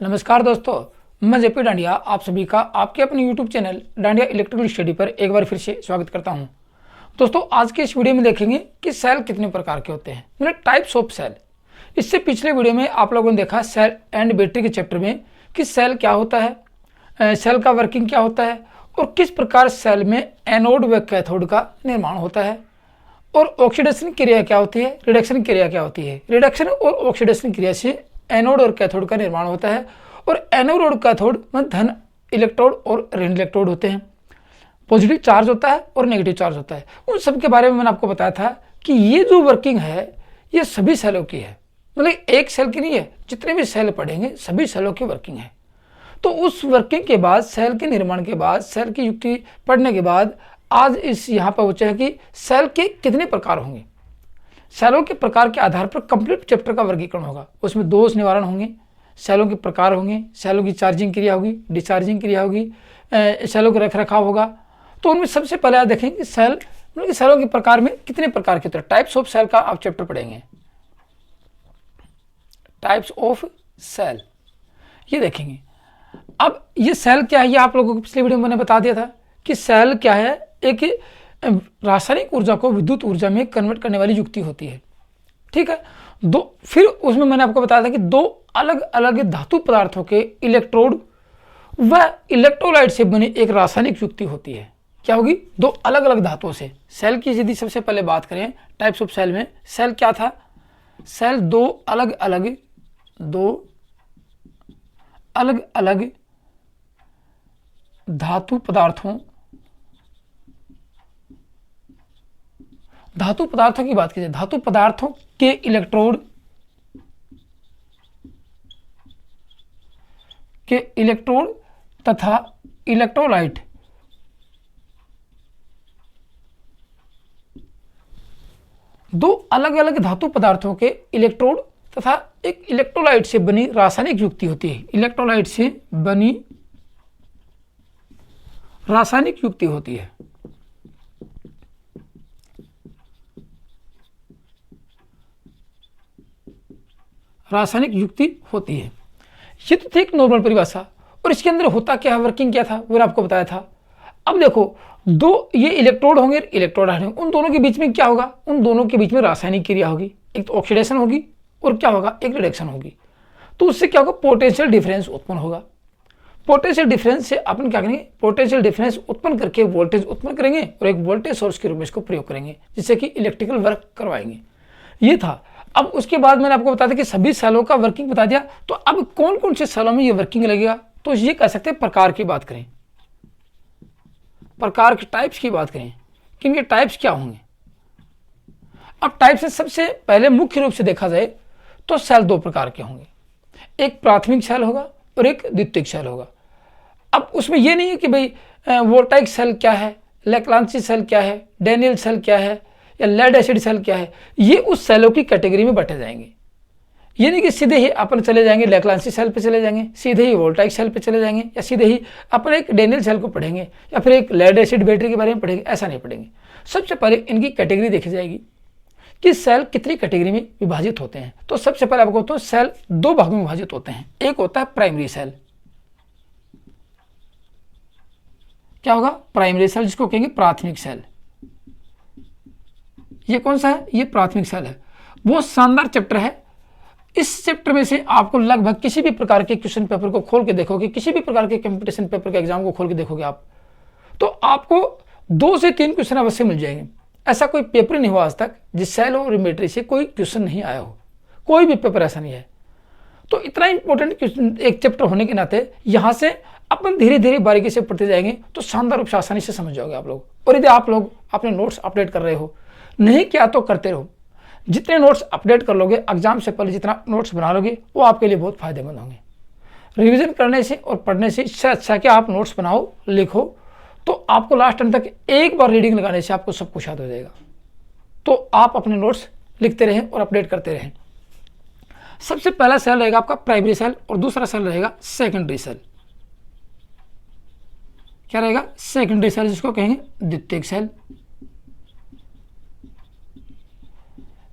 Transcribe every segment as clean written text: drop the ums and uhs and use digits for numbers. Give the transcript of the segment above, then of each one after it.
नमस्कार दोस्तों, मैं जेपी डांडिया आप सभी का आपके अपने YouTube channel dandiya electrical study पर एक बार फिर से स्वागत करता हूं। दोस्तों, आज के इस वीडियो में देखेंगे कि सेल कितने प्रकार के होते हैं, मतलब टाइप्स ऑफ सेल। इससे पिछले वीडियो में आप लोगों ने देखा सेल एंड बैटरी के चैप्टर में कि सेल क्या होता है, सेल का वर्किंग क्या होता है और किस प्रकार सेल में एनोड व कैथोड का निर्माण होता है, और ऑक्सीडेशन क्रिया क्या होती है, रिडक्शन क्रिया क्या होती है। रिडक्शन और ऑक्सीडेशन क्रिया से एनोड और कैथोड का निर्माण होता है, और एनोड और कैथोड में धन इलेक्ट्रोड और ऋण इलेक्ट्रोड होते हैं। पॉजिटिव चार्ज होता है और नेगेटिव चार्ज होता है। उन सब के बारे में मैंने आपको बताया था कि ये जो वर्किंग है ये सभी सेलों की है, मतलब एक सेल की नहीं है, जितने भी सेल पढ़ेंगे सभी सेलों की वर्किंग है। तो उस वर्किंग के बाद, सेल के निर्माण के बाद, सेल की युक्ति पढ़ने के बाद आज इस यहाँ पर बचा है कि सेल के कितने प्रकार होंगे। सेलों के प्रकार के आधार पर कंप्लीट चैप्टर का वर्गीकरण होगा। उसमें दोष निवारण होंगे, सेलों के प्रकार होंगे, सेलों की चार्जिंग क्रिया होगी, डिस्चार्जिंग क्रिया होगी, सेलों का रखरखाव होगा। तो उनमें सबसे पहले आप देखेंगे कि सेल, मतलब कि सेलों के प्रकार में कितने प्रकार के होते हैं। टाइप्स ऑफ सेल का आप चैप्टर पढ़ेंगे, टाइप्स ऑफ सेल ये देखेंगे। अब ये सेल क्या है, ये आप लोगों को पिछले वीडियो में मैंने बता दिया था कि सेल क्या है। एक रासायनिक ऊर्जा को विद्युत ऊर्जा में कन्वर्ट करने वाली युक्ति होती है, ठीक है। फिर उसमें मैंने आपको बताया था कि दो अलग अलग धातु पदार्थों के इलेक्ट्रोड व इलेक्ट्रोलाइट से बनी एक रासायनिक युक्ति होती है। क्या होगी? दो अलग अलग धातुओं से। सेल की यदि सबसे पहले बात करें टाइप्स ऑफ सेल में, सेल क्या था? सेल दो अलग अलग धातु पदार्थों की बात कीजिए, धातु पदार्थों के इलेक्ट्रोड तथा इलेक्ट्रोलाइट दो अलग अलग धातु पदार्थों के इलेक्ट्रोड तथा एक इलेक्ट्रोलाइट से बनी रासायनिक युक्ति होती है। इलेक्ट्रोलाइट से बनी रासायनिक युक्ति होती है। रासायनिक युक्ति होती है। ये तो थी एक नॉर्मल परिभाषा, और इसके अंदर होता क्या है, वर्किंग क्या था, वो आपको बताया था। अब देखो, दो ये इलेक्ट्रोड होंगे, इलेक्ट्रोड होंगे, उन दोनों के बीच में क्या होगा? उन दोनों के बीच में रासायनिक क्रिया होगी। एक तो ऑक्सीडेशन होगी और क्या होगा? एक रिडक्शन होगी। तो उससे क्या होगा? पोटेंशियल डिफरेंस उत्पन्न होगा। पोटेंशियल डिफरेंस से अपन क्या करेंगे? पोटेंशियल डिफरेंस उत्पन्न करके वोल्टेज उत्पन्न करेंगे और एक वोल्टेज सोर्स के रूप में इसको प्रयोग करेंगे, जिससे कि इलेक्ट्रिकल वर्क करवाएंगे। ये था। अब उसके बाद मैंने आपको बताया था कि सभी सेलों का वर्किंग बता दिया। तो अब कौन कौन से सेलों में ये वर्किंग लगेगा, तो ये कह सकते हैं प्रकार की बात करें, प्रकार के टाइप्स की बात करें कि इनके टाइप्स क्या होंगे। अब टाइप्स से सबसे पहले मुख्य रूप से देखा जाए तो सेल दो प्रकार के होंगे, एक प्राथमिक सेल होगा और एक द्वितीयक सेल होगा। अब उसमें यह नहीं है कि भाई वोल्टाइक सेल क्या है, लेक्लांसी सेल क्या है, डेनियल सेल क्या है, या लेड एसिड सेल क्या है। ये उस सेलों की कैटेगरी में बांटे जाएंगे। ये नहीं कि सीधे ही अपन चले जाएंगे लेक्लांसी सेल पे चले जाएंगे, सीधे ही वोल्टाइक सेल पे चले जाएंगे, या सीधे ही अपन एक डेनियल सेल को पढ़ेंगे या फिर एक लेड एसिड बैटरी के बारे में पढ़ेंगे, ऐसा नहीं पढ़ेंगे। सबसे पहले इनकी कैटेगरी देखी जाएगी कि सेल कितनी कैटेगरी में विभाजित होते हैं। तो सबसे पहले आपको तो सेल दो भागों में विभाजित होते हैं। एक होता है प्राइमरी सेल। क्या होगा? प्राइमरी सेल, जिसको कहेंगे प्राथमिक सेल। ये कौन सा है? ये प्राथमिक सेल है। बहुत शानदार चैप्टर है। इस चैप्टर में से आपको लगभग किसी भी प्रकार के क्वेश्चन पेपर को खोल के देखोगे, किसी भी प्रकार के कंपटीशन पेपर के एग्जाम को खोल के देखोगे आप, तो आपको 2 से 3 क्वेश्चन अवश्य मिल जाएंगे। ऐसा कोई पेपर नहीं हुआ आज तक जिस सेल और बैटरी से कोई क्वेश्चन नहीं आया हो, कोई भी पेपर ऐसा नहीं है। तो इतना इंपॉर्टेंट क्वेश्चन एक चैप्टर होने के नाते यहाँ से अपन धीरे धीरे बारीकी से पढ़ते जाएंगे तो शानदार रूप से आसानी से समझ जाओगे आप लोग। और यदि आप लोग अपने नोट्स अपडेट कर रहे हो, नहीं किया तो करते रहो। जितने नोट्स अपडेट कर लोगे, एग्जाम से पहले जितना नोट्स बना लोगे, वो आपके लिए बहुत फायदेमंद होंगे। रिवीजन करने से और पढ़ने से इससे अच्छा कि आप नोट्स बनाओ, लिखो, तो आपको लास्ट टाइम तक एक बार रीडिंग लगाने से आपको सब कुछ याद हो जाएगा। तो आप अपने नोट्स लिखते रहें और अपडेट करते रहें। सबसे पहला सेल रहेगा आपका प्राइमरी सेल और दूसरा सेल रहेगा सेकेंडरी सेल। क्या रहेगा? सेकेंडरी सेल, जिसको कहेंगे द्वितीयक सेल।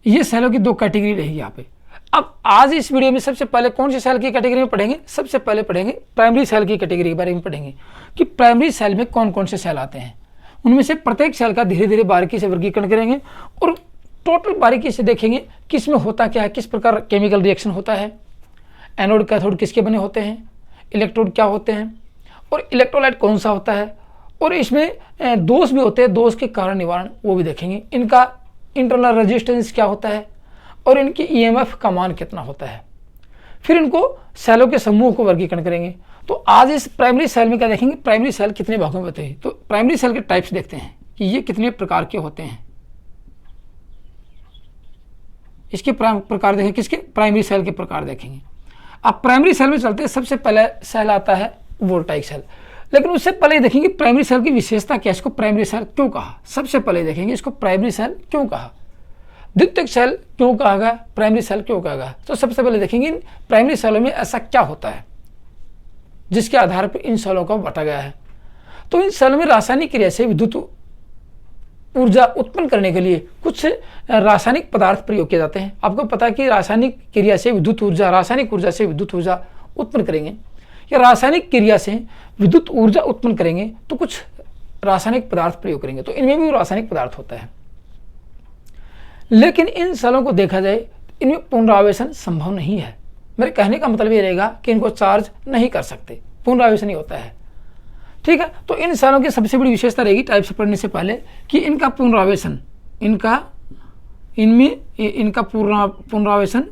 ये सेलों की दो कैटेगरी रहेगी यहाँ पे। अब आज इस वीडियो में सबसे पहले कौन सी सेल की कैटेगरी में पढ़ेंगे, सबसे पहले पढ़ेंगे प्राइमरी सेल की कैटेगरी के बारे में पढ़ेंगे कि प्राइमरी सेल में कौन कौन से सेल आते हैं। उनमें से प्रत्येक सेल का धीरे धीरे बारीकी से वर्गीकरण करेंगे और टोटल बारीकी से देखेंगे कि इसमें होता क्या है, किस प्रकार केमिकल रिएक्शन होता है, एनोड कैथोड किसके बने होते हैं, इलेक्ट्रोड क्या होते हैं और इलेक्ट्रोलाइट कौन सा होता है, और इसमें दोष भी होते हैं, दोष के कारण निवारण वो भी देखेंगे, इनका इंटरनल रेजिस्टेंस क्या होता है और इनकी ईएमएफ का मान कितना होता है। फिर इनको सेलों के समूह को वर्गीकरण करेंगे। तो आज इस प्राइमरी सेल में क्या देखेंगे, प्राइमरी सेल कितने भागों में होते हैं। तो प्राइमरी सेल के टाइप्स देखते हैं कि ये कितने प्रकार के होते हैं। इसके प्रकार देखेंगे, किसके, प्राइमरी सेल के प्रकार देखेंगे। अब प्राइमरी सेल में चलते हैं, सबसे पहले सेल आता है वोल्टाइक सेल। लेकिन उससे पहले देखेंगे प्राइमरी सेल की विशेषता क्या, इसको प्राइमरी सेल क्यों कहा। सबसे पहले देखेंगे इसको प्राइमरी सेल क्यों कहा, द्वितीयक सेल क्यों कहा गया, प्राइमरी सेल क्यों कहा गया। तो सबसे पहले देखेंगे इन प्राइमरी सेलों में ऐसा क्या होता है जिसके आधार पर इन सेलों को बांटा गया है। तो इन सेलों में रासायनिक क्रिया से विद्युत ऊर्जा उत्पन्न करने के लिए कुछ रासायनिक पदार्थ प्रयोग किए जाते हैं। आपको पता है कि रासायनिक क्रिया से विद्युत ऊर्जा, रासायनिक ऊर्जा से विद्युत ऊर्जा उत्पन्न करेंगे या रासायनिक क्रिया से विद्युत ऊर्जा उत्पन्न करेंगे तो कुछ रासायनिक पदार्थ प्रयोग करेंगे, तो इनमें भी रासायनिक पदार्थ होता है। लेकिन इन सेलों को देखा जाए इनमें पुनरावेशन संभव नहीं है। मेरे कहने का मतलब ये रहेगा कि इनको चार्ज नहीं कर सकते, पुनरावेशन ही होता है। ठीक है, तो इन सेलों की सबसे बड़ी विशेषता रहेगी टाइप से पढ़ने से पहले कि इनका पुनरावेशन, इनका पुनरावेशन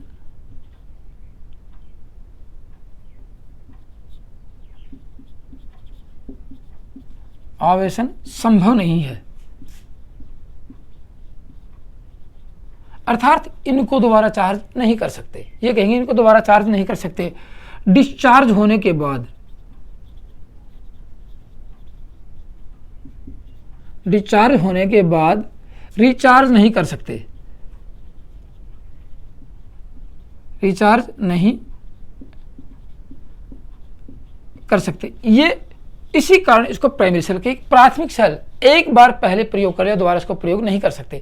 संभव नहीं है। अर्थात इनको दोबारा चार्ज नहीं कर सकते। ये कहेंगे इनको दोबारा चार्ज नहीं कर सकते। डिस्चार्ज होने के बाद रिचार्ज नहीं कर सकते, रिचार्ज नहीं कर सकते। ये इसी कारण इसको प्राइमरी सेल के, प्राथमिक सेल एक बार पहले प्रयोग कर लिया दोबारा इसको प्रयोग नहीं कर सकते।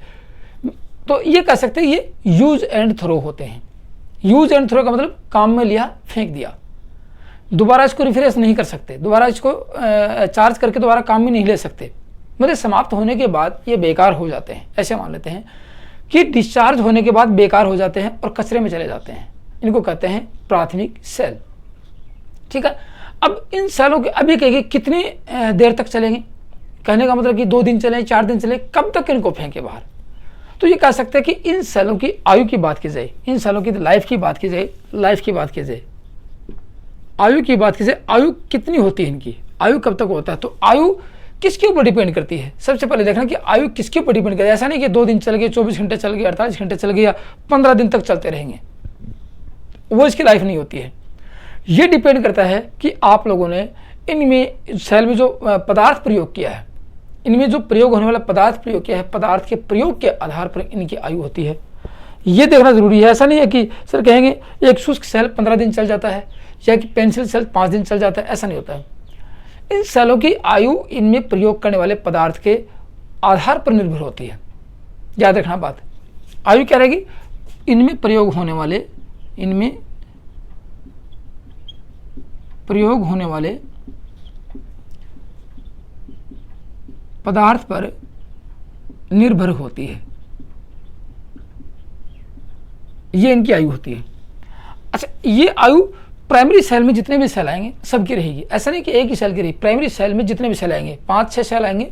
तो ये कह सकते हैं ये यूज एंड थ्रो होते हैं। यूज एंड थ्रो का मतलब काम में लिया फेंक दिया, दोबारा इसको रिफ्रेश नहीं कर सकते, दोबारा इसको चार्ज करके दोबारा काम में नहीं ले सकते, मतलब समाप्त होने के बाद ये बेकार हो जाते हैं। ऐसे मान लेते हैं कि डिस्चार्ज होने के बाद बेकार हो जाते हैं और कचरे में चले जाते हैं, इनको कहते हैं प्राथमिक सेल। ठीक है, अब इन सेलों के अभी कहेंगे कितनी देर तक चलेंगे, कहने का मतलब कि 2 दिन चले, 4 दिन चले, कब तक इनको फेंके बाहर। तो ये कह सकते हैं कि इन सेलों की आयु की बात की जाए, इन सेलों की लाइफ की बात की जाए, आयु की बात की जाए, आयु कितनी होती है इनकी, आयु कब तक होता है। तो आयु किसके ऊपर डिपेंड करती है, सबसे पहले देखना कि आयु किसके ऊपर डिपेंड करती है। ऐसा नहीं कि 2 दिन चल गए, 24 घंटे चल गए, 48 घंटे चल गए या 15 दिन तक चलते रहेंगे, वो इसकी लाइफ नहीं होती है। ये डिपेंड करता है कि आप लोगों ने इनमें सेल में जो पदार्थ प्रयोग किया है, इनमें जो प्रयोग होने वाला पदार्थ प्रयोग किया है, पदार्थ के प्रयोग के आधार पर इनकी आयु होती है। ये देखना जरूरी है। ऐसा नहीं है कि सर कहेंगे एक शुष्क सेल 15 दिन चल जाता है या कि पेंसिल सेल 5 दिन चल जाता है, ऐसा नहीं होता है। इन सेलों की आयु इनमें प्रयोग करने वाले पदार्थ के आधार पर निर्भर होती है। याद रखना बात, आयु क्या रहेगी, इनमें प्रयोग होने वाले पदार्थ पर निर्भर होती है, ये इनकी आयु होती है। अच्छा, ये आयु प्राइमरी सेल में जितने भी सेल आएंगे सबकी रहेगी, ऐसा नहीं कि एक ही सेल की रहेगी। प्राइमरी सेल में जितने भी सेल आएंगे, 5-6 सेल आएंगे,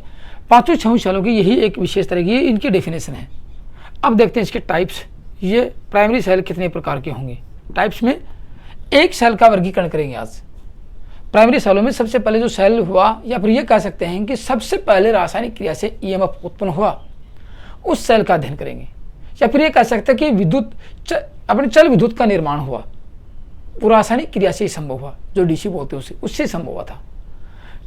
5-6 सेलों की यही एक विशेषता रहेगी, ये इनकी डेफिनेशन है। अब देखते हैं इसके टाइप्स, ये प्राइमरी सेल कितने प्रकार के होंगे। टाइप्स में एक सेल का वर्गीकरण करेंगे आज। प्राइमरी सेलों में सबसे पहले जो सेल हुआ, या फिर ये कह सकते हैं कि सबसे पहले रासायनिक क्रिया से ईएमएफ उत्पन्न हुआ, उस सेल का अध्ययन करेंगे। या फिर ये कह सकते हैं कि अपने चल विद्युत का निर्माण हुआ, वो रासायनिक क्रिया से ही संभव हुआ, जो डीसी बोलते हैं उससे संभव हुआ था।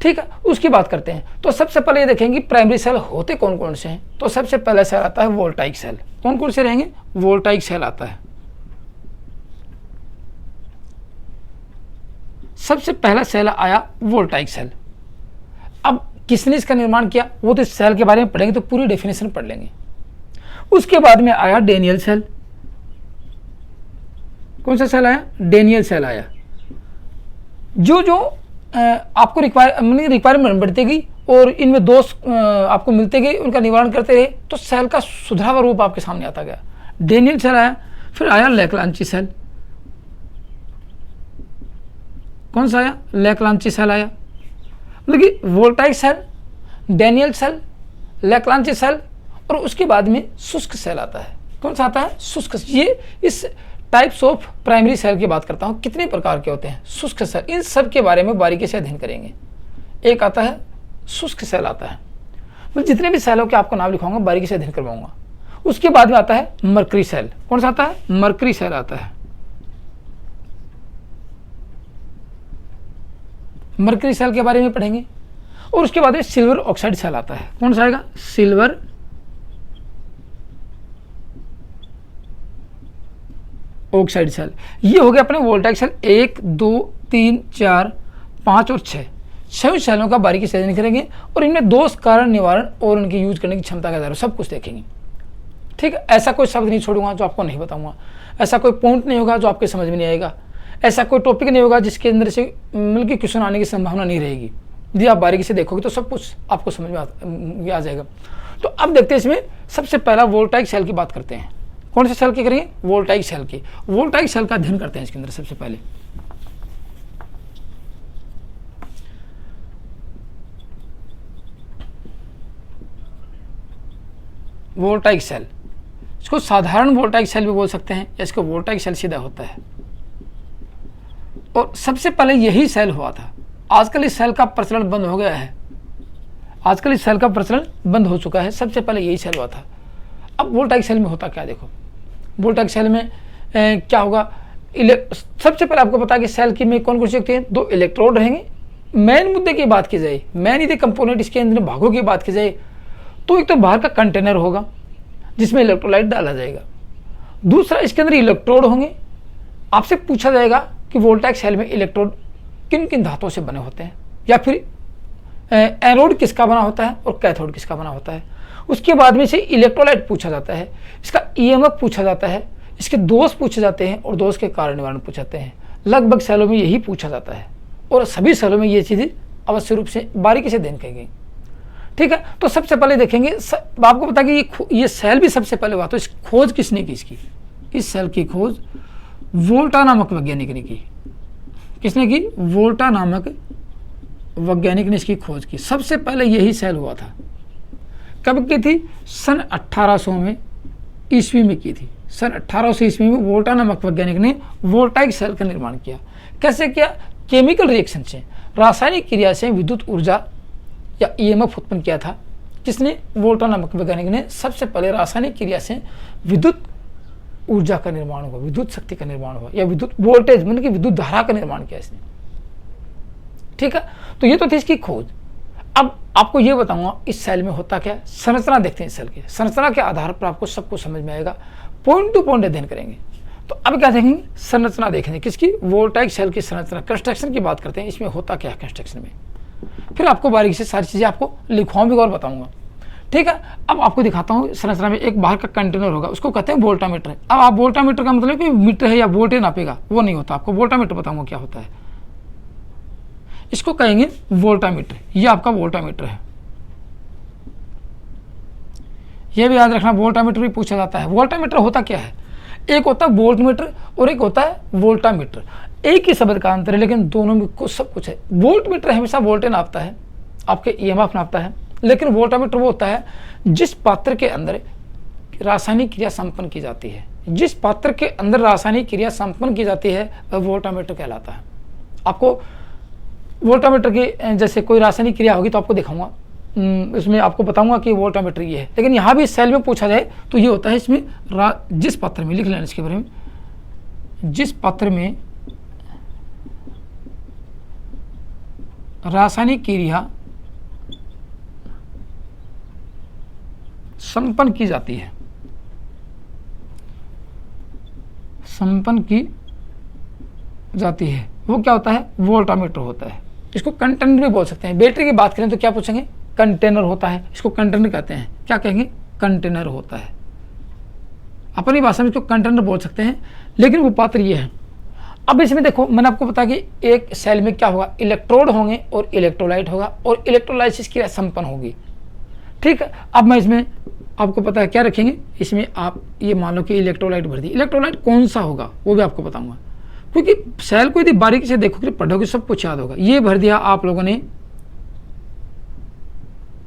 ठीक है, उसकी बात करते हैं। तो सबसे पहले ये देखेंगे प्राइमरी सेल होते कौन कौन से हैं। तो सबसे पहला सेल आता है वोल्टाइक सेल। कौन कौन से रहेंगे, वोल्टाइक सेल आता है। सबसे पहला सेल आया वोल्टाइक सेल। अब किसने इसका निर्माण किया, वो तो इस सेल के बारे में पढ़ेंगे तो पूरी डेफिनेशन पढ़ लेंगे। उसके बाद में आया डेनियल सेल। कौन सा सेल आया? डेनियल सेल आया। जो जो आपको रिक्वायरमेंट बढ़ती गई और इनमें दोष आपको मिलते गए, उनका निवारण करते रहे, तो सेल का सुधरा हुआ रूप आपके सामने आता गया। डेनियल सेल आया, फिर आया लेकलांची सेल। कौन सा आया? लेकलांची सेल आया। मतलब कि voltaic cell, Daniell cell, Leclanche cell, और उसके बाद में शुष्क सेल आता है। कौन सा आता है? शुष्क। ये इस टाइप्स ऑफ प्राइमरी सेल की बात करता हूँ, कितने प्रकार के होते हैं शुष्क सेल, इन सब के बारे में बारीकी से अध्ययन करेंगे। एक आता है शुष्क सेल आता है, मैं जितने भी सेलों के आपको नाम लिखाऊंगा बारीकी से अध्ययन करवाऊंगा। उसके बाद में आता है मरकरी सेल। कौन सा आता है? मरकरी सेल आता है। मरकरी सेल के बारे में पढ़ेंगे। और उसके बाद में सिल्वर ऑक्साइड सेल आता है। कौन सा आएगा? Silver oxide cell. ये हो गया अपने वोल्टाइक सेल 1, 2, 3, 4, 5 और 6। 6 सेलों का बारीकी से अध्ययन करेंगे और इनमें दोष, कारण, निवारण और उनकी यूज करने की क्षमता के आधार सब कुछ देखेंगे। ठीक है, ऐसा कोई शब्द नहीं छोड़ूंगा जो आपको नहीं बताऊंगा, ऐसा कोई पॉइंट नहीं होगा जो आपके समझ में नहीं आएगा, ऐसा कोई टॉपिक नहीं होगा जिसके अंदर से मिल के क्वेश्चन आने की संभावना नहीं रहेगी। यदि आप बारीकी से देखोगे तो सब कुछ आपको समझ में आ जाएगा। तो अब देखते हैं इसमें सबसे पहला वोल्टाइक सेल की बात करते हैं। कौन से सेल की करेंगे? वोल्टाइक सेल की। वोल्टाइक सेल का अध्ययन करते हैं इसके अंदर। सबसे पहले वोल्टाइक सेल, इसको साधारण वोल्टाइक सेल भी बोल सकते हैं या इसको वोल्टाइक सेल सीधा होता है। और सबसे पहले यही सेल हुआ था। आजकल इस सेल का प्रचलन बंद हो गया है, आजकल इस सेल का प्रचलन बंद हो चुका है। सबसे पहले यही सेल हुआ था। अब वोल्टाइक सेल में होता क्या, देखो वोल्टाइक सेल में क्या होगा। सबसे पहले आपको पता है कि सेल की में कौन कौन सी होती है? 2 इलेक्ट्रोड रहेंगे। मेन मुद्दे की बात की जाए, मेन यदि कंपोनेंट इसके अंदर भागों की बात की जाए तो एक तो बाहर का कंटेनर होगा जिसमें इलेक्ट्रोलाइट डाला जाएगा, दूसरा इसके अंदर इलेक्ट्रोड होंगे। आपसे पूछा जाएगा कि वोल्टाइक सेल में इलेक्ट्रोड किन किन धातुओं से बने होते हैं, या फिर एनोड किसका बना होता है और कैथोड किसका बना होता है। उसके बाद में से इलेक्ट्रोलाइट पूछा जाता है, इसका ईएमएफ पूछा जाता है, इसके दोष पूछे जाते हैं और दोष के कारण निवारण पूछे जाते हैं। लगभग सेलों में यही पूछा जाता है और सभी सेलों में ये चीज़ें अवश्य रूप से बारीकी से अध्ययन करेंगे। ठीक है, तो सबसे पहले देखेंगे आपको पता कि ये सेल भी सबसे पहले हुआ, तो इस खोज किसने की? इसकी, इस सेल की खोज वोल्टा नामक वैज्ञानिक ने की। किसने की? वोल्टा नामक वैज्ञानिक ने इसकी खोज की। सबसे पहले यही सेल हुआ था। कब की थी? सन 1800 में ईस्वी में की थी। सन 1800 ईस्वी में वोल्टा नामक वैज्ञानिक ने वोल्टाइक सेल का निर्माण किया। कैसे किया? केमिकल रिएक्शन से, रासायनिक क्रिया से विद्युत ऊर्जा या ईएमएफ उत्पन्न किया था। किसने? वोल्टा नामक वैज्ञानिक ने सबसे पहले रासायनिक क्रिया से विद्युत ऊर्जा का निर्माण हुआ, विद्युत शक्ति का निर्माण हुआ, या विद्युत वोल्टेज मतलब कि विद्युत धारा का निर्माण किया इसने। ठीक है, तो ये तो थी इसकी खोज। अब आपको ये बताऊंगा इस सेल में होता क्या। संरचना देखते हैं इस सेल की, संरचना के आधार पर आपको सब कुछ समझ में आएगा। पॉइंट टू पॉइंट अध्ययन करेंगे। तो अब क्या देखेंगे? संरचना देखेंगे। किसकी? वोल्टाइक सेल की संरचना, कंस्ट्रक्शन की बात करते हैं। इसमें होता क्या है कंस्ट्रक्शन में, फिर आपको बारीकी से सारी चीज़ें आपको लिखवाऊँ भी और बताऊंगा। ठीक है, अब आपको दिखाता हूँ। संरचना में एक बाहर का कंटेनर होगा, उसको कहते हैं वोल्टामीटर। अब आप वोल्टामीटर का मतलब कि मीटर है या वोल्टेज नापेगा, वो नहीं होता। आपको वोल्टामीटर बताऊंगा क्या होता है। इसको कहेंगे वोल्टामीटर। ये आपका वोल्टामीटर है, ये भी याद रखना। वोल्टामीटर भी पूछा जाता है। वोल्टामीटर होता क्या है? एक होता है वोल्टमीटर और एक होता है वोल्टामीटर। एक ही शब्द का अंतर है लेकिन दोनों में कुछ सब कुछ है। वोल्टमीटर हमेशा वोल्टेज नापता है, आपके ईएमएफ नापता है, लेकिन वोल्टामीटर वो होता है जिस पात्र के अंदर रासायनिक क्रिया संपन्न की जाती है। जिस पात्र के अंदर रासायनिक क्रिया संपन्न की जाती है वह वोल्टामीटर कहलाता है। आपको वोल्टामीटर की जैसे कोई रासायनिक क्रिया होगी तो आपको दिखाऊंगा, इसमें आपको बताऊंगा कि वोल्टामीटर ये है। लेकिन यहाँ भी सेल में पूछा जाए तो ये होता है इसमें जिस पात्र में, लिख लेना इसके बारे में, जिस पात्र में रासायनिक क्रिया संपन्न की जाती है, संपन्न की जाती है, वो क्या होता है? वोल्टामीटर होता है। इसको कंटेनर भी बोल सकते हैं। बैटरी की बात करें तो क्या पूछेंगे? कंटेनर होता है। इसको कंटेनर कहते हैं। क्या कहेंगे? कंटेनर होता है। अपनी भाषा में इसको कंटेनर बोल सकते हैं, लेकिन वो पात्र ये है। अब इसमें देखो मैंने आपको बताया कि एक सेल में क्या होगा, इलेक्ट्रोड होंगे और इलेक्ट्रोलाइट होगा और इलेक्ट्रोलाइसिस क्रिया संपन्न होगी। ठीक है, अब मैं इसमें आपको पता है क्या रखेंगे, इसमें आप ये मान लो कि इलेक्ट्रोलाइट भर दी। इलेक्ट्रोलाइट कौन सा होगा वो भी आपको बताऊंगा, क्योंकि सेल को यदि बारीकी से देखोगे पढ़ोगे सब कुछ याद होगा। ये भर दिया आप लोगों ने,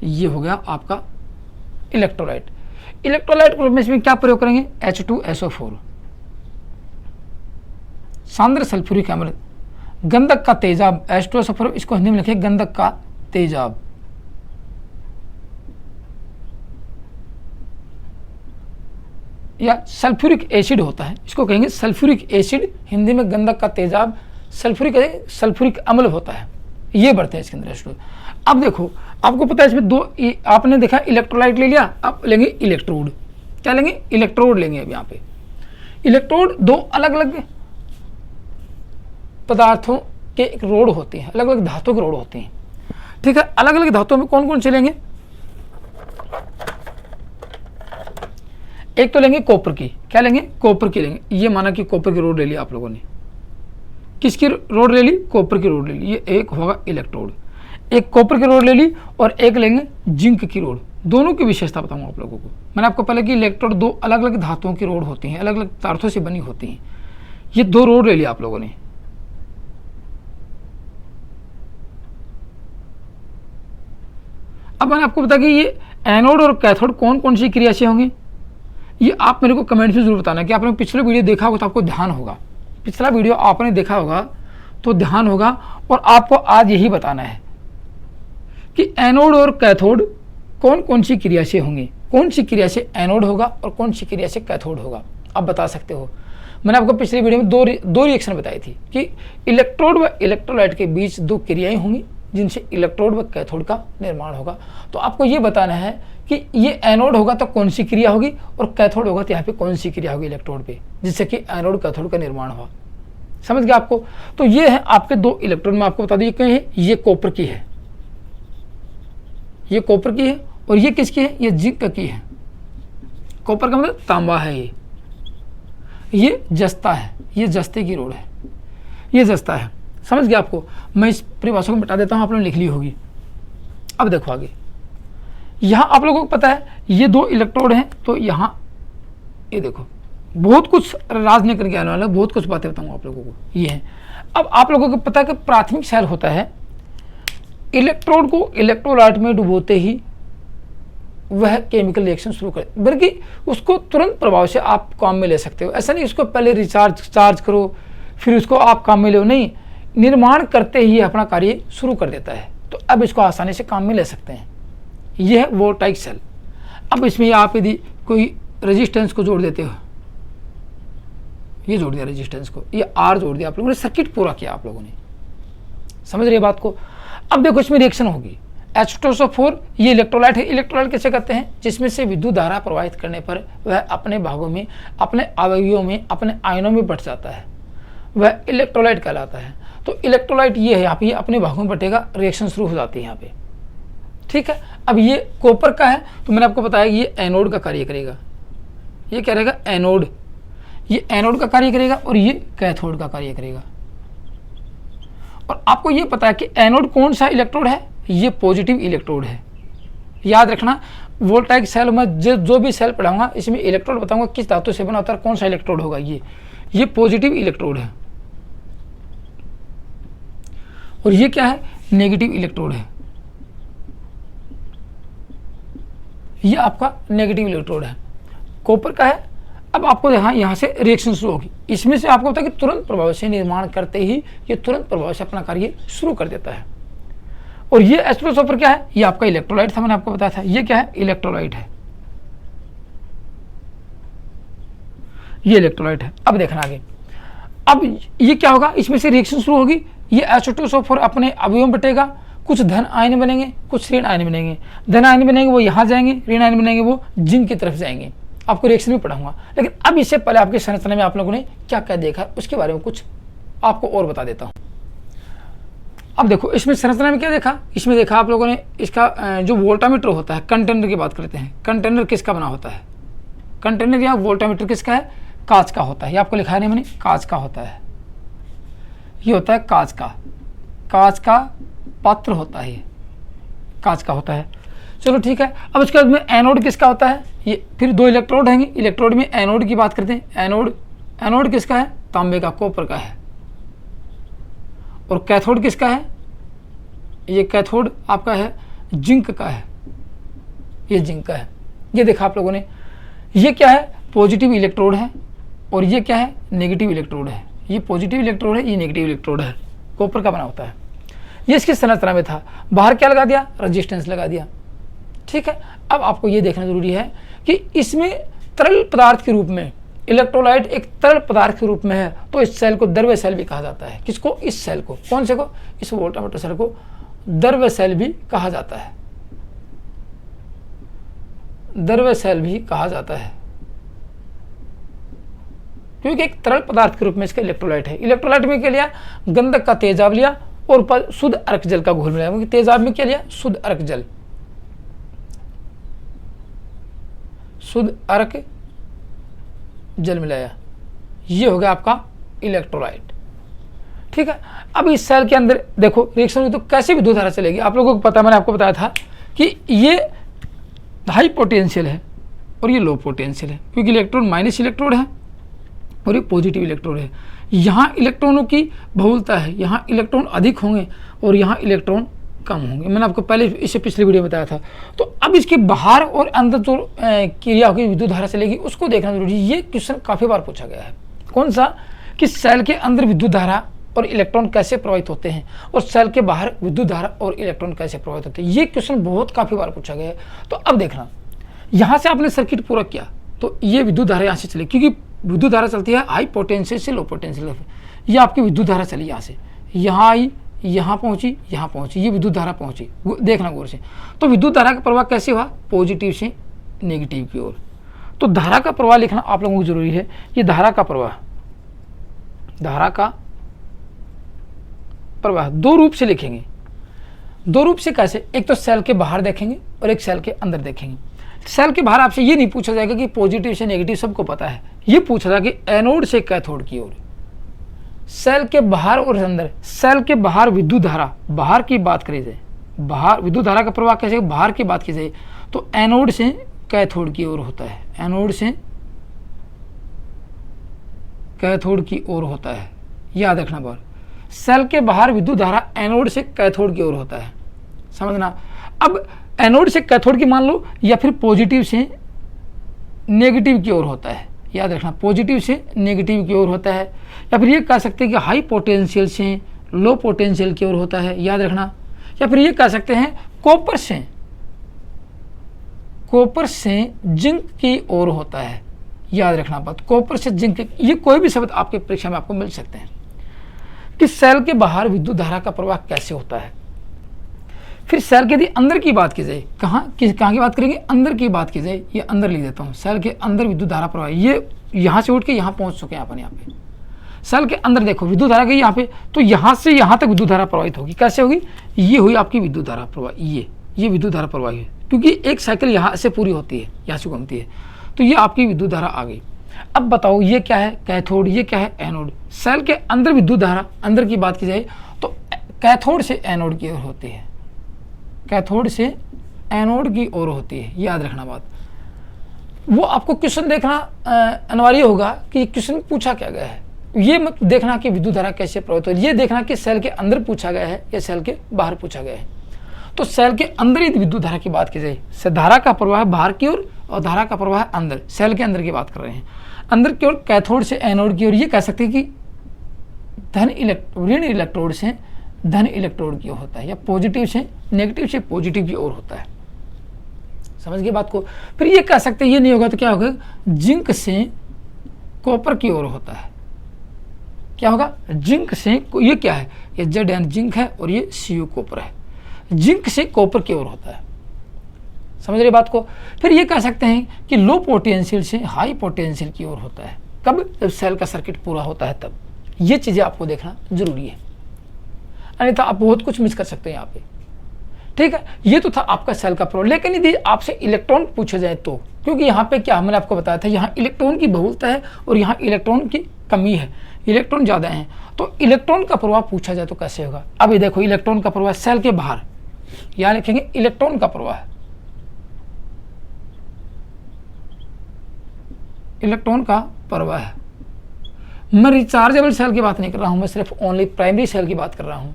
ये हो गया आपका इलेक्ट्रोलाइट। इलेक्ट्रोलाइट में इसमें क्या प्रयोग करेंगे, H2SO4, सांद्र सल्फ्यूरिक अम्ल, गंधक का तेजाब H2SO4, इसको हिंदी में लिखे गंधक का तेजाब। या सल्फ्यूरिक एसिड होता है, इसको कहेंगे सल्फ्यूरिक एसिड, हिंदी में गंधक का तेजाब, सल्फ्यूरिक अम्ल होता है, ये बढ़ते हैं इसके अंदर H2। अब देखो आपको पता है इसमें दो, आपने देखा इलेक्ट्रोलाइट ले लिया, अब लेंगे इलेक्ट्रोड। क्या लेंगे, इलेक्ट्रोड लेंगे। अब यहाँ पे इलेक्ट्रोड दो अलग अलग पदार्थों के एक रोड होती हैं, अलग अलग धातुओं के रोड होती हैं। ठीक है, अलग अलग धातुओं में कौन कौन से लेंगे, एक तो लेंगे कॉपर की, क्या लेंगे, कॉपर की लेंगे। ये माना कि कॉपर की रोड ले ली आप लोगों ने, किसकी रोड ले ली, कॉपर की रोड ले ली, ये एक होगा इलेक्ट्रोड। एक कॉपर की रोड ले ली और एक लेंगे जिंक की रोड। दोनों की विशेषता बताऊंगा आप लोगों को। मैंने आपको पहले कि इलेक्ट्रोड दो अलग अलग धातुओं की रोड होती हैं, अलग अलग पदार्थों से बनी होती हैं। ये दो रोड ले लिया आप लोगों ने। अब मैंने आपको बताया कि ये एनोड और कैथोड कौन कौन सी क्रिया से होंगे, ये आप मेरे को कमेंट में जरूर बताना। कि आपने पिछले वीडियो देखा होगा तो आपको ध्यान होगा, पिछला वीडियो आपने देखा होगा तो ध्यान होगा। और आपको आज यही बताना है कि एनोड और कैथोड कौन कौन सी क्रिया से होंगे, कौन सी क्रिया से एनोड होगा और कौन सी क्रिया से कैथोड होगा, आप बता सकते हो। मैंने आपको पिछली वीडियो में दो रिएक्शन बताई थी कि इलेक्ट्रोड व इलेक्ट्रोलाइट के बीच दो क्रियाएं होंगी जिनसे इलेक्ट्रोड व कैथोड का निर्माण होगा। तो आपको ये बताना है कि ये एनोड होगा तो कौन सी क्रिया होगी और कैथोड होगा तो यहाँ पे कौन सी क्रिया होगी इलेक्ट्रोड पे, जिससे कि एनोड कैथोड का निर्माण हुआ। समझ गया आपको। तो ये है आपके दो इलेक्ट्रोड, में आपको बता दी कहीं है, ये कॉपर की है, ये कॉपर की है, और ये किसकी है, ये जिंक की है। कॉपर का मतलब तांबा है, ये जस्ता है, ये जस्ते की रोड है, ये जस्ता है। समझ गया आपको। मैं इस परिभाषा को मिटा देता हूं, आप लोगों ने लिख ली होगी। अब देखो आगे, यहां आप लोगों को पता है ये दो इलेक्ट्रोड हैं, तो यहां ये देखो बहुत कुछ राज नहीं करके आने वाला, बहुत कुछ बातें बताऊंगा आप लोगों को। ये है, अब आप लोगों को पता है कि प्राथमिक सेल होता है, इलेक्ट्रोड को इलेक्ट्रोलाइट में डुबोते ही वह केमिकल रिएक्शन शुरू करे, बल्कि उसको तुरंत प्रभाव से आप काम में ले सकते हो। ऐसा नहीं उसको पहले चार्ज करो फिर उसको आप काम में लो, नहीं, निर्माण करते ही अपना कार्य शुरू कर देता है। तो अब इसको आसानी से काम में ले सकते हैं। यह है वोल्टाइक सेल। अब इसमें आप यदि कोई रेजिस्टेंस को जोड़ देते हो, ये जोड़ दिया रेजिस्टेंस को, ये आर जोड़ दिया, आप लोगों ने सर्किट पूरा किया, आप लोगों ने समझ रहे बात को। अब देखो इसमें रिएक्शन होगी, H2SO4 ये इलेक्ट्रोलाइट है। इलेक्ट्रोलाइट कैसे कहते हैं, जिसमें से विद्युत धारा प्रवाहित करने पर वह अपने भागों में, अपने अवयवों में, अपने आयनों में बट जाता है, वह इलेक्ट्रोलाइट कहलाता है। तो इलेक्ट्रोलाइट ये है, यहाँ पे अपने भागों में बटेगा, रिएक्शन शुरू हो जाती है यहाँ पे। ठीक है, अब ये कॉपर का है, तो मैंने आपको बताया ये एनोड का कार्य करेगा। ये क्या रहेगा, एनोड, ये एनोड का कार्य करेगा और ये कैथोड का कार्य करेगा। और आपको ये पता है कि एनोड कौन सा इलेक्ट्रोड है, ये पॉजिटिव इलेक्ट्रोड है। याद रखना, वोल्टाइक सेल में जो भी सेल पढ़ाऊंगा इसमें इलेक्ट्रोड बताऊंगा किस धातु से बना होता है, कौन सा इलेक्ट्रोड होगा। ये पॉजिटिव इलेक्ट्रोड है और ये क्या है, नेगेटिव इलेक्ट्रोड है। ये आपका नेगेटिव इलेक्ट्रोड है, कॉपर का है। अब आपको यहाँ से रिएक्शन शुरू होगी, इसमें से आपको पता है कि तुरंत प्रभाव से निर्माण करते ही ये तुरंत प्रभाव से अपना कार्य शुरू कर देता है। और ये H2SO4 क्या है, ये आपका इलेक्ट्रोलाइट था, मैंने आपको बताया था। ये क्या है, इलेक्ट्रोलाइट है, ये इलेक्ट्रोलाइट है। अब देखना आगे, अब ये क्या होगा, इसमें से रिएक्शन शुरू होगी, ये H2SO4 अपने अवयवों में बटेगा, कुछ धन आयन बनेंगे, कुछ ऋण आयन बनेंगे। धन आयन बनेंगे वो यहाँ जाएंगे, ऋण आयन बनेंगे वो जिंक की तरफ जाएंगे। आपको रिएक्शन भी पढ़ाऊंगा, लेकिन अब इससे पहले आपकी संरचना में आप लोगों ने क्या क्या देखा उसके बारे में कुछ आपको और बता देता हूँ। अब देखो इसमें संरचना में क्या देखा, इसमें देखा आप लोगों ने इसका जो वोल्टामीटर होता है, कंटेनर की बात करते हैं, कंटेनर किसका बना होता है, कंटेनर या वोल्टामीटर किसका है? कांच का होता है। ये आपको लिखा है नहीं मैंने, कांच का होता है। ये होता है कांच का पात्र होता है, ये कांच का होता है। चलो ठीक है। अब उसके बाद में एनोड किसका होता है? ये फिर 2 इलेक्ट्रोड हैं। इलेक्ट्रोड में एनोड की बात करते हैं। एनोड किसका है? तांबे का, कॉपर का है। और कैथोड किसका है? ये कैथोड आपका है जिंक का है, ये जिंक का है। ये देखा आप लोगों ने, ये क्या है? पॉजिटिव इलेक्ट्रोड है और ये क्या है? नेगेटिव इलेक्ट्रोड है। ये पॉजिटिव इलेक्ट्रोड है, ये नेगेटिव इलेक्ट्रोड है, कॉपर का बना होता है। ये इसकी संरचना में था। बाहर क्या लगा दिया? रेजिस्टेंस लगा दिया। ठीक है। अब आपको ये देखना जरूरी है कि इसमें तरल पदार्थ के रूप में इलेक्ट्रोलाइट एक तरल पदार्थ के रूप में है, तो इस सेल को द्रव्य सेल भी कहा जाता है। किसको? इस सेल को। कौन से को? इस वोल्टामीटर सेल को द्रव्य सेल भी कहा जाता है, द्रव्य सेल भी कहा जाता है, क्योंकि एक तरल पदार्थ के रूप में इसका इलेक्ट्रोलाइट है। इलेक्ट्रोलाइट में क्या लिया? गंधक का तेजाब लिया और ऊपर शुद्ध अर्क जल का घोल मिलाया। तेजाब में क्या लिया? शुद्ध अर्क जल, शुद्ध अर्क जल मिलाया। ये हो गया आपका इलेक्ट्रोलाइट। ठीक है। अब इस सेल के अंदर देखो रिएक्शन में तो कैसे विद्युत धारा चलेगी, आप लोगों को पता, मैंने आपको बताया था कि ये हाई पोटेंशियल है और ये लो पोटेंशियल है, क्योंकि इलेक्ट्रॉन माइनस इलेक्ट्रोड है और ये पॉजिटिव इलेक्ट्रोड है। यहाँ इलेक्ट्रॉनों की बहुलता है, यहाँ इलेक्ट्रॉन अधिक होंगे और यहाँ इलेक्ट्रॉन कम होंगे। मैंने आपको पहले इससे पिछले वीडियो में बताया था। तो अब इसके बाहर और अंदर जो क्रिया होगी, विद्युत धारा चलेगी, उसको देखना जरूरी है। ये क्वेश्चन काफ़ी बार पूछा गया है। कौन सा? कि सेल के अंदर विद्युत धारा और इलेक्ट्रॉन कैसे प्रभावित होते हैं और सेल के बाहर विद्युत धारा और इलेक्ट्रॉन कैसे प्रभावित होते हैं। ये क्वेश्चन बहुत काफ़ी बार पूछा गया है। तो अब देखना, यहाँ से आपने सर्किट पूरा किया तो ये विद्युत धारा यहाँ से चली, क्योंकि विद्युत धारा चलती है हाई पोटेंशियल से लो पोटेंशियल। ये आपकी विद्युत धारा चली यहाँ से, यहाँ आई, यहाँ पहुँची, यहाँ पहुँची, ये विद्युत धारा पहुँची। देखना गौर से। तो विद्युत धारा का प्रवाह कैसे हुआ? पॉजिटिव से नेगेटिव की ओर। तो धारा का प्रवाह लिखना आप लोगों को जरूरी है। ये धारा का प्रवाह, धारा का प्रवाह 2 रूप से लिखेंगे। 2 रूप से कैसे? एक तो सेल के बाहर देखेंगे और एक सेल के अंदर देखेंगे। सेल के बाहर आपसे ये नहीं पूछा जाएगा कि पॉजिटिव से नेगेटिव, सबको पता है। ये पूछा जाएगा कि एनोड से कैथोड की ओर। सेल के बाहर और अंदर, सेल के बाहर विद्युत धारा, बाहर की बात करी जाए, बाहर विद्युत धारा का प्रवाह कैसे? बाहर की बात की जाए तो एनोड से कैथोड की ओर होता है, एनोड से कैथोड की ओर होता है। याद रखना बार, सेल के बाहर विद्युत धारा एनोड से कैथोड की ओर होता है, समझना। अब एनोड से कैथोड की मान लो, या फिर पॉजिटिव से नेगेटिव की ओर होता है। याद रखना, पॉजिटिव से नेगेटिव की ओर होता है, या फिर ये कह सकते हैं कि हाई पोटेंशियल से लो पोटेंशियल की ओर होता है। याद रखना, या फिर ये कह सकते हैं कॉपर से जिंक की ओर होता है। याद रखना बात, कॉपर से जिंक, ये कोई भी शब्द आपके परीक्षा में आपको मिल सकते हैं कि सेल के बाहर विद्युत धारा का प्रवाह कैसे होता है। फिर सेल के यदि अंदर की बात की जाए, कहाँ की बात करेंगे? अंदर की बात की जाए, ये अंदर लिख देता हूँ। सेल के अंदर विद्युत धारा प्रवाह, ये यहाँ से उठ के यहाँ पहुँच चुके हैं अपन। यहाँ पे सेल के अंदर देखो विद्युत धारा गई यहाँ पे, तो यहाँ से यहाँ तक विद्युत धारा प्रवाहित होगी। कैसे होगी? ये हुई आपकी विद्युत धारा प्रवाह, ये विद्युत धारा प्रवाह है, क्योंकि एक साइकिल यहाँ से पूरी होती है, यहाँ से घूमती है, तो ये आपकी विद्युत धारा आ गई। अब बताओ ये क्या है? कैथोड। ये क्या है? एनोड। सेल के अंदर विद्युत धारा, अंदर की बात की जाए तो कैथोड से एनोड की ओर होती है, कैथोड से एनोड की ओर होती है। याद रखना बात। वो आपको क्वेश्चन देखना अनिवार्य होगा कि क्वेश्चन पूछा क्या गया है। ये मत देखना कि विद्युत धारा कैसे प्रभावित हो, ये देखना कि सेल के अंदर पूछा गया है या सेल के बाहर पूछा गया है। तो सेल के अंदर ही विद्युत धारा की बात की जाए, धारा का प्रवाह बाहर की ओर और धारा का प्रवाह अंदर, सेल के अंदर की बात कर रहे हैं। अंदर की ओर कैथोड से एनोड की ओर, ये कह सकते हैं कि ऋण इलेक्ट्रोड से धन इलेक्ट्रोड की ओर होता है, या पॉजिटिव से नेगेटिव से पॉजिटिव की ओर होता है। समझ गए बात को? फिर ये कह सकते हैं, ये नहीं होगा तो क्या होगा? जिंक से कॉपर की ओर होता है। क्या होगा? जिंक से, ये क्या है? ये Zn जिंक है और ये Cu कॉपर है। जिंक से कॉपर की ओर होता है। समझ रहे बात को? फिर ये कह सकते हैं कि लो पोटेंशियल से हाई पोटेंशियल की ओर होता है। कब? जब सेल का सर्किट पूरा होता है तब। ये चीज़ें आपको देखना जरूरी है, अन्यथा आप बहुत कुछ मिस कर सकते हैं यहाँ पे। ठीक है, ये तो था आपका सेल का प्रभाव। लेकिन यदि आपसे इलेक्ट्रॉन पूछा जाए तो, क्योंकि यहाँ पे क्या मैंने आपको बताया था, यहाँ इलेक्ट्रॉन की बहुलता है और यहाँ इलेक्ट्रॉन की कमी है, इलेक्ट्रॉन ज़्यादा हैं, तो इलेक्ट्रॉन का प्रभाव पूछा जाए तो कैसे होगा। अभी देखो इलेक्ट्रॉन का प्रभाव सेल के बाहर, यहाँ लिखेंगे इलेक्ट्रॉन का प्रवाह, इलेक्ट्रॉन का प्रवाह है। मैं रिचार्जेबल सेल की बात नहीं कर रहा हूँ, मैं सिर्फ ओनली प्राइमरी सेल की बात कर रहा हूँ।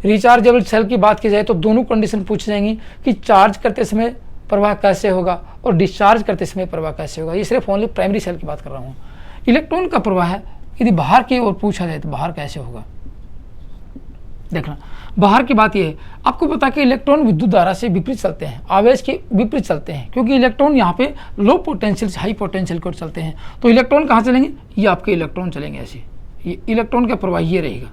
रिचार्जेबल सेल की बात की जाए तो दोनों कंडीशन पूछ जाएंगी कि चार्ज करते समय प्रवाह कैसे होगा और डिस्चार्ज करते समय प्रवाह कैसे होगा। ये सिर्फ ओनली प्राइमरी सेल की बात कर रहा हूँ। इलेक्ट्रॉन का प्रवाह है, यदि बाहर की ओर पूछा जाए तो बाहर कैसे होगा। देखना, बाहर की बात यह है, आपको पता कि इलेक्ट्रॉन विद्युत धारा से विपरीत चलते हैं, आवेश के विपरीत चलते हैं, क्योंकि इलेक्ट्रॉन यहाँ पे लो पोटेंशियल से हाई पोटेंशियल की ओर चलते हैं। तो इलेक्ट्रॉन कहाँ चलेंगे, ये आपके इलेक्ट्रॉन चलेंगे ऐसे, ये इलेक्ट्रॉन का प्रवाह ये रहेगा।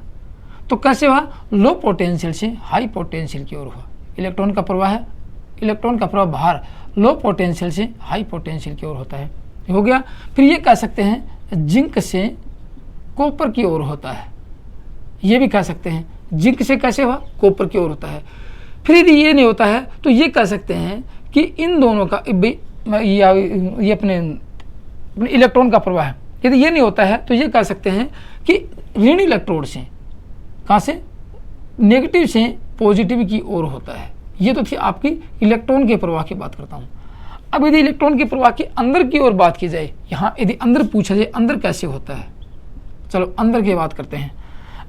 तो कैसे हुआ, लो पोटेंशियल से हाई पोटेंशियल की ओर हुआ। इलेक्ट्रॉन का प्रवाह है, इलेक्ट्रॉन का प्रवाह बाहर लो पोटेंशियल से हाई पोटेंशियल की ओर होता है, हो गया। फिर ये कह सकते हैं जिंक से कॉपर की ओर होता है, ये भी कह सकते हैं जिंक से कैसे हुआ, कॉपर की ओर होता है। फिर यदि ये नहीं होता है तो ये कह सकते हैं कि इन दोनों का ये अपने इलेक्ट्रॉन का प्रवाह है। यदि ये नहीं होता है तो ये कह सकते हैं कि ऋण इलेक्ट्रोड से, कहाँ से, नेगेटिव से पॉजिटिव की ओर होता है। ये तो थी आपकी इलेक्ट्रॉन के प्रवाह की बात करता हूँ। अब यदि इलेक्ट्रॉन के प्रवाह के अंदर की ओर बात की जाए, यहाँ यदि अंदर पूछा जाए अंदर कैसे होता है, चलो अंदर की बात करते हैं।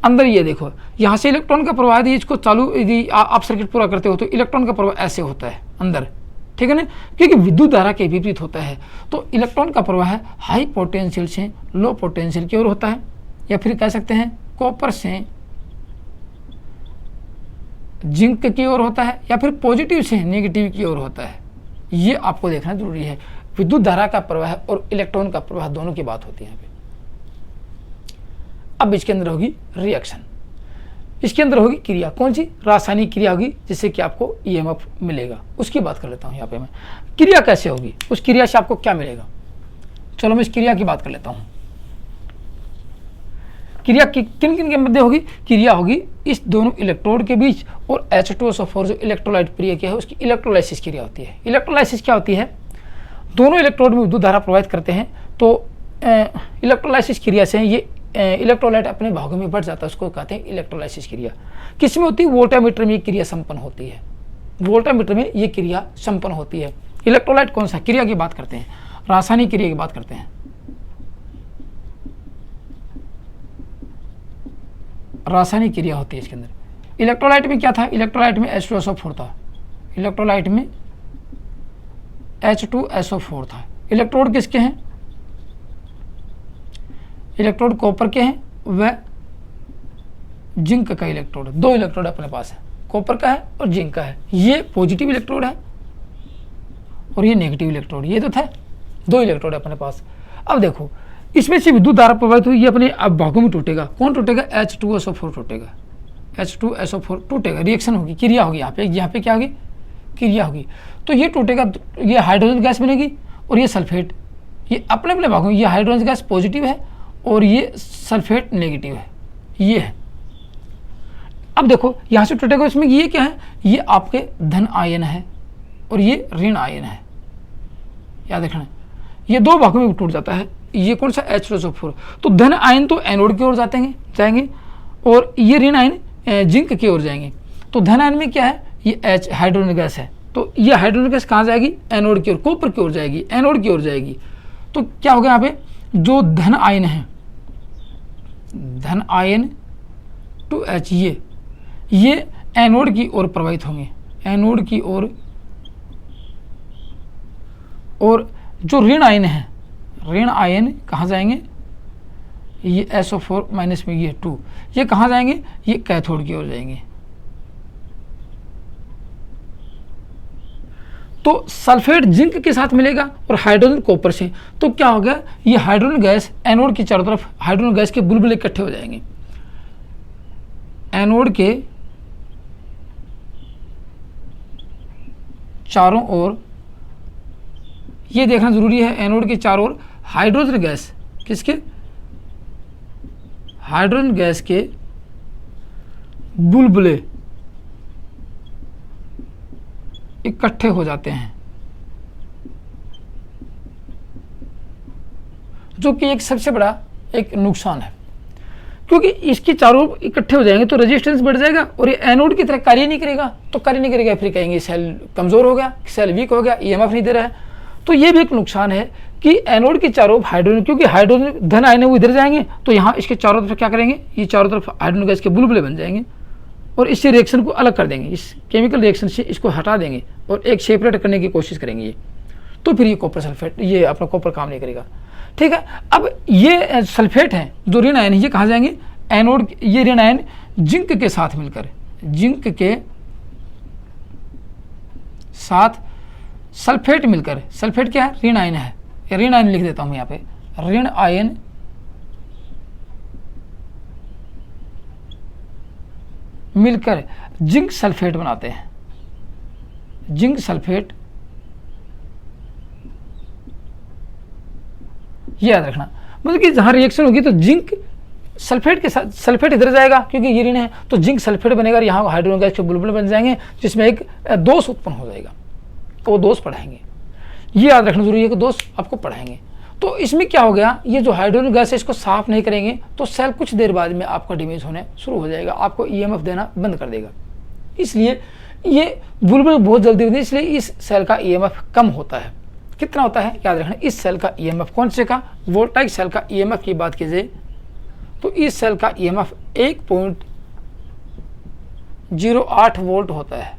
अंदर ये देखो, यहाँ से इलेक्ट्रॉन का प्रवाह यदि इसको चालू, यदि आप सर्किट पूरा करते हो तो इलेक्ट्रॉन का प्रवाह ऐसे होता है अंदर, ठीक है ना, क्योंकि विद्युत धारा के विपरीत होता है। तो इलेक्ट्रॉन का प्रवाह है हाई पोटेंशियल से लो पोटेंशियल की ओर होता है, या फिर कह सकते हैं कॉपर से जिंक की ओर होता है, या फिर पॉजिटिव से नेगेटिव की ओर होता है। ये आपको देखना जरूरी है। विद्युत धारा का प्रवाह और इलेक्ट्रॉन का प्रवाह दोनों की बात होती है यहाँ पे। अब इसके अंदर होगी रिएक्शन, इसके अंदर होगी क्रिया, कौन सी, रासायनिक क्रिया होगी, जिससे कि आपको ईएमएफ मिलेगा। उसकी बात कर लेता हूँ यहाँ पे मैं, क्रिया कैसे होगी, उस क्रिया से आपको क्या मिलेगा। चलो मैं इस क्रिया की बात कर लेता हूँ। क्रिया किन किन के मध्य होगी, क्रिया होगी इस दोनों इलेक्ट्रोड के बीच और H2SO4 जो इलेक्ट्रोलाइट प्रिय क्या है उसकी इलेक्ट्रोलाइसिस क्रिया होती है। इलेक्ट्रोलाइसिस क्या होती है, दोनों इलेक्ट्रोड में विद्युत धारा प्रवाहित करते हैं, तो इलेक्ट्रोलाइसिस क्रिया से ये इलेक्ट्रोलाइट अपने भागों में बढ़ जाता है, उसको कहते हैं इलेक्ट्रोलाइसिस क्रिया। किसमें होती है, वोल्टामीटर में ये क्रिया संपन्न होती है, वोल्टामीटर में ये क्रिया संपन्न होती है। इलेक्ट्रोलाइट कौन सा, क्रिया की बात करते हैं, रासायनिक क्रिया की बात करते हैं। रासायनिक क्रिया होती है इसके अंदर। इलेक्ट्रोलाइट में क्या था, इलेक्ट्रोलाइट में H2SO4 था, इलेक्ट्रोलाइट में H2SO4 था। इलेक्ट्रोड किसके हैं, इलेक्ट्रोड कॉपर के हैं व जिंक का इलेक्ट्रोड, दो इलेक्ट्रोड अपने पास है, कॉपर का है और जिंक का है। ये पॉजिटिव इलेक्ट्रोड है और ये नेगेटिव इलेक्ट्रोड, ये तो था, दो इलेक्ट्रोड अपने पास। अब देखो इसमें से विद्युत धारा प्रवाहित हुई, ये अपने अब भागों में टूटेगा, कौन टूटेगा, H2SO4 टूटेगा, H2SO4 टूटेगा, रिएक्शन होगी, क्रिया होगी यहाँ पे क्या होगी, क्रिया होगी। तो ये टूटेगा, ये हाइड्रोजन गैस बनेगी और ये सल्फेट, ये अपने अपने भागों में, ये हाइड्रोजन गैस पॉजिटिव है और ये सल्फेट नेगेटिव है, ये है। अब देखो यहाँ से टूटेगा, इसमें ये क्या है, ये आपके धन आयन है और ये ऋण आयन है, याद रखना, ये दो भागों में टूट जाता है। ये कौन सा, H2SO4। तो धन आयन तो एनोड की ओर जाएंगे और ये ऋण आयन जिंक की ओर जाएंगे। तो धन आयन में क्या है, ये H हाइड्रोजन गैस है, तो ये हाइड्रोजन गैस कहाँ जाएगी, एनोड की ओर, कॉपर की ओर जाएगी, एनोड की ओर जाएगी। तो क्या होगा यहाँ पे, जो धन आयन है, धन आयन टू H, ये एनोड की ओर प्रवाहित होंगे, एनोड की ओर। और जो ऋण आयन है, ऋण आयन कहाँ जाएंगे, ये SO4 माइनस में ये 2, ये कहाँ जाएंगे, ये कैथोड की ओर जाएंगे। तो सल्फेट जिंक के साथ मिलेगा और हाइड्रोजन कॉपर से, तो क्या हो गया, ये हाइड्रोजन गैस एनोड की चारों तरफ, हाइड्रोजन गैस के बुलबुले इकट्ठे हो जाएंगे, एनोड के चारों ओर। ये देखना जरूरी है, एनोड के चारों ओर हाइड्रोजन गैस, किसके, हाइड्रोजन गैस के बुलबुले इकट्ठे हो जाते हैं, जो कि एक सबसे बड़ा एक नुकसान है, क्योंकि इसके चारों इकट्ठे हो जाएंगे तो रेजिस्टेंस बढ़ जाएगा और ये एनोड की तरह कार्य नहीं करेगा। तो कार्य नहीं करेगा फिर कहेंगे सेल कमज़ोर हो गया, सेल वीक हो गया, ईएमएफ नहीं दे रहा है। तो ये भी एक नुकसान है कि एनोड के चारों हाइड्रोजन, क्योंकि हाइड्रोजन धन आयन वो इधर जाएंगे तो यहाँ इसके चारों तरफ क्या करेंगे, ये चारों तरफ हाइड्रोजन गैस के बुलबुले बन जाएंगे और इससे रिएक्शन को अलग कर देंगे, इस केमिकल रिएक्शन से इसको हटा देंगे और एक सेपरेट करने की कोशिश करेंगे ये। तो फिर ये कॉपर सल्फेट, ये अपना कॉपर काम नहीं करेगा। ठीक है, अब ये सल्फेट हैं जो ऋण आयन, ये कहाँ जाएंगे, एनोड, ये ऋण आयन जिंक के साथ मिलकर, जिंक के साथ सल्फेट मिलकर, सल्फेट क्या है, ऋण आयन है, ऋण आयन लिख देता हूं यहाँ पे, ऋण आयन मिलकर जिंक सल्फेट बनाते हैं, जिंक सल्फेट, ये याद रखना। मतलब कि जहां रिएक्शन होगी तो जिंक सल्फेट के साथ, सल्फेट इधर जाएगा क्योंकि ये ऋण है तो जिंक सल्फेट बनेगा और यहाँ हाइड्रोजन गैस के बुलबुले बन जाएंगे जिसमें एक दोष उत्पन्न हो जाएगा। तो वो दोष पढ़ाएंगे, ये याद रखना जरूरी है कि दोष आपको पढ़ाएंगे। तो इसमें क्या हो गया, ये जो हाइड्रोजन गैस है इसको साफ नहीं करेंगे तो सेल कुछ देर बाद में आपका डैमेज होने शुरू हो जाएगा, आपको ईएमएफ देना बंद कर देगा। इसलिए ये बुलबुल बहुत जल्दी होती है, इसलिए इस सेल का ईएमएफ कम होता है। कितना होता है याद रखना, इस सेल का ईएमएफ, कौन से का, वोल्टाइक सेल का ईएमएफ की बात कीजिए तो इस सेल का ईएमएफ 1.08 वोल्ट होता है।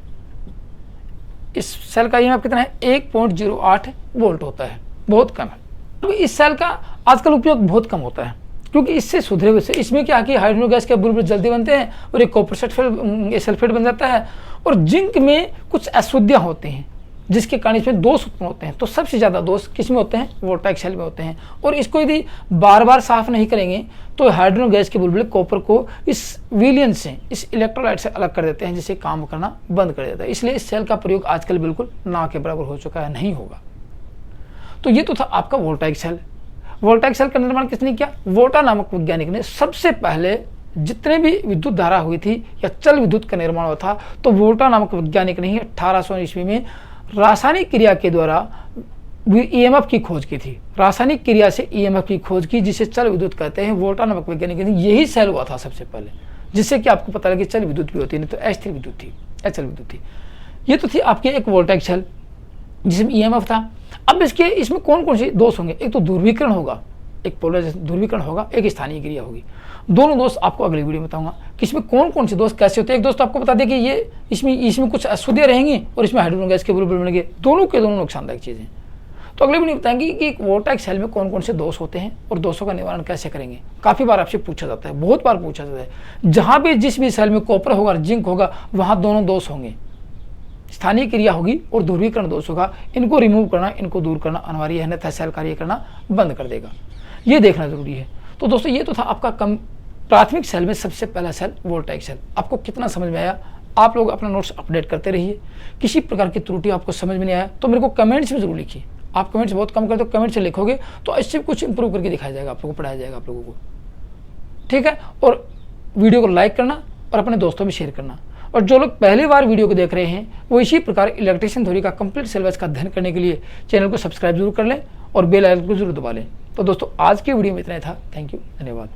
इस सेल का ईएमएफ कितना है, 1.08 वोल्ट होता है, बहुत कम है। तो इस सेल का आजकल उपयोग बहुत कम होता है क्योंकि इससे सुधरे हुए से, इसमें क्या कि हाइड्रोजन गैस के बुलबुले जल्दी बनते हैं और एक कॉपर सल्फेट बन जाता है और जिंक में कुछ अशुद्धियाँ होती हैं जिसके कारण इसमें दोष उत्पन्न होते हैं। तो सबसे ज़्यादा दोष किस में होते हैं, वोल्टाइक सेल में होते हैं। और इसको यदि बार बार साफ नहीं करेंगे तो हाइड्रोजन गैस के बुलबुले कॉपर को इस विलियन से, इस इलेक्ट्रोलाइट से अलग कर देते हैं जिससे काम करना बंद कर देता है। इसलिए इस सेल का प्रयोग आजकल बिल्कुल ना के बराबर हो चुका है, नहीं होगा। तो ये तो था आपका वोल्टाइक सेल। वोल्टाइक सेल का निर्माण किसने किया, वोल्टा नामक वैज्ञानिक ने। सबसे पहले जितने भी विद्युत धारा हुई थी या चल विद्युत का निर्माण हुआ था तो वोल्टा नामक वैज्ञानिक ने 1800 ईस्वी में रासायनिक क्रिया के द्वारा ईएमएफ की खोज की थी। रासायनिक क्रिया से ईएमएफ की खोज की जिसे चल विद्युत कहते हैं। वोल्टा नामक वैज्ञानिक ने यही सेल हुआ था सबसे पहले, जिससे कि आपको पता लगा कि चल विद्युत भी होती है, नहीं तो अस्थिर विद्युत थी, अचल विद्युत थी। ये तो थी आपकी एक वोल्टाइक सेल जिसमें ईएमएफ था। अब इसमें कौन कौन से दोष होंगे, एक तो ध्रुवीकरण होगा, एक पोलराइजेशन ध्रुवीकरण होगा, एक स्थानीय क्रिया होगी। दोनों दोष आपको अगली वीडियो में बताऊंगा कि इसमें कौन कौन से दोष कैसे होते हैं। एक दोस्त आपको बता दें कि ये इसमें कुछ अशुद्धियाँ रहेंगी और इसमें हाइड्रोजन गैस के बुलबुले बनेंगे, दोनों के दोनों नुकसानदायक चीज़ें। तो अगले वीडियो में बताएंगे कि एक वोल्टाइक सेल में कौन कौन से दोष होते हैं और दोषों का निवारण कैसे करेंगे। काफ़ी बार आपसे पूछा जाता है, बहुत बार पूछा जाता है। जहाँ भी जिस भी सेल में कॉपर होगा, जिंक होगा, वहाँ दोनों दोष होंगे, स्थानीय क्रिया होगी और ध्रुवीकरण दोष होगा। इनको रिमूव करना, इनको दूर करना अनिवार्य है, अन्यथा सेल कार्य करना बंद कर देगा। ये देखना जरूरी है। तो दोस्तों ये तो था आपका प्राथमिक सेल में सबसे पहला सेल वोल्टाइक सेल। आपको कितना समझ में आया, आप लोग अपना नोट्स अपडेट करते रहिए। किसी प्रकार की त्रुटि आपको समझ में नहीं आया तो मेरे को कमेंट्स में जरूर लिखिए। आप कमेंट्स बहुत कम करते हो, कमेंट से लिखोगे तो इससे कुछ इंप्रूव करके दिखाया जाएगा, आप लोगों को पढ़ाया जाएगा आप लोगों को, ठीक है। और वीडियो को लाइक करना और अपने दोस्तों में शेयर करना। और जो लोग पहली बार वीडियो को देख रहे हैं वो इसी प्रकार इलेक्ट्रिशियन थ्योरी का कंप्लीट सिलेबस का अध्ययन करने के लिए चैनल को सब्सक्राइब जरूर कर लें और बेल आइकन को जरूर दबा लें। तो दोस्तों आज की वीडियो में इतना ही था। थैंक यू, धन्यवाद।